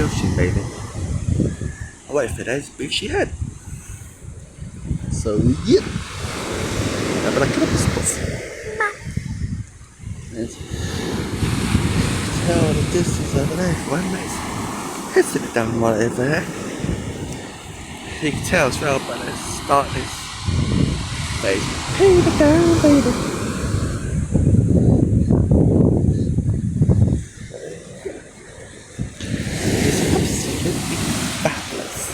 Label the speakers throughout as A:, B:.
A: ocean, baby. I waited for those bushy head. So yeah. But I could have spots. Tell the distance over there. One mate's head's a bit down right over there. You can tell as well by the start of this phase. Paper down, baby. It's absolutely fabulous.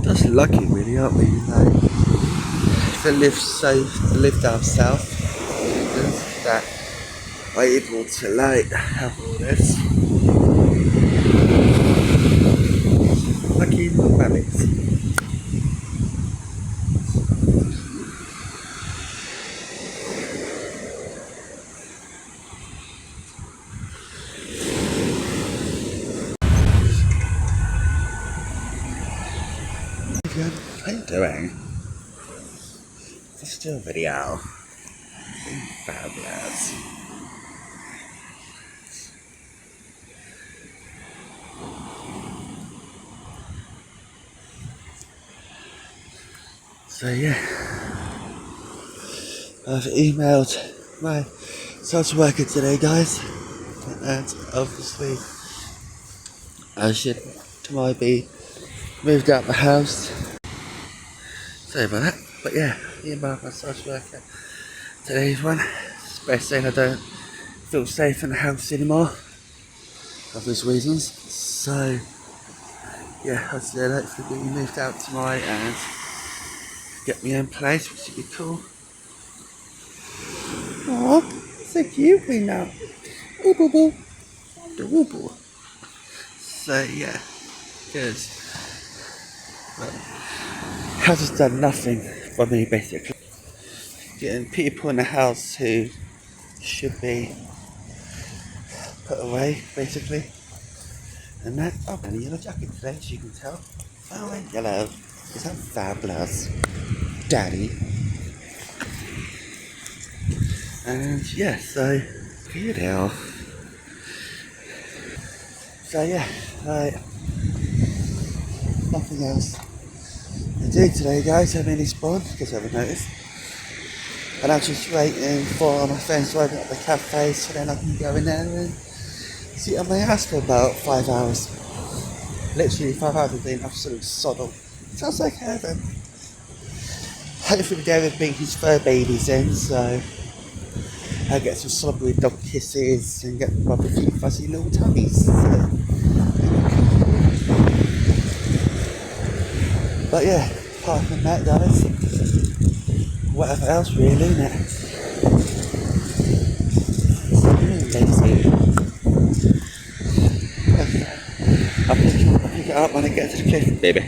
A: Just lucky really, aren't we? To live down south, that we're able to have all this. Lucky rabbits. How you doing? It's still a video. Fabulous. So yeah, I've emailed my social worker today, guys, and obviously I should tomorrow be moved out the house. Sorry about that, but yeah, emailed my social worker today's one. It's best saying I don't feel safe in the house anymore, for obvious reasons. So yeah, I said hopefully be moved out tomorrow and get me in place, which would be cool. Aww, so cute we now. Ooh boo boo. The woo boo. So yeah, good. Has just done nothing for me basically. Getting people in the house who should be put away basically. And that, oh, and a yellow jacket today, as you can tell. Oh, and yellow. Is that fabulous? Daddy. And yeah, so good hell. So yeah, nothing else to do today, guys. I'm in Eastbourne, because I haven't noticed. And I'm just waiting for my friends to open up the cafe so then I can go in there and sit on my ass for about 5 hours. Literally 5 hours of being absolute soddle. Sounds like heaven. Hopefully David bring his fur babies in, so I get some slobbery dog kisses and get proper cute fuzzy little tummies. So. But yeah, apart from that, guys, whatever else really, innit? Lazy. I'll pick it up when I get to the cliff, baby.